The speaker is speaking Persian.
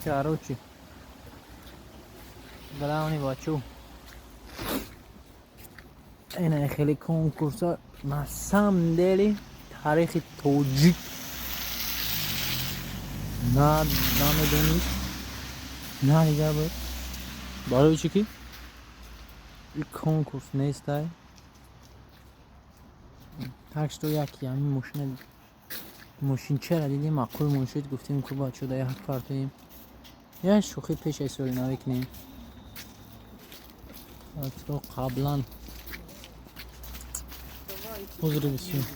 Короче, главный бачу. این خیلی کنکورس ها на самом деле تاریخ توجیک نه نمیدونید نه دیگر بود برای چی که این کنکورس نیست های تاکس تو یکی همین ماشین چرا دیدیم معقول منشد گفتیم که بچه دایی حق کارتیم یه شوخی پیش ایسوری نوی کنیم تو قبلا حضور بسیم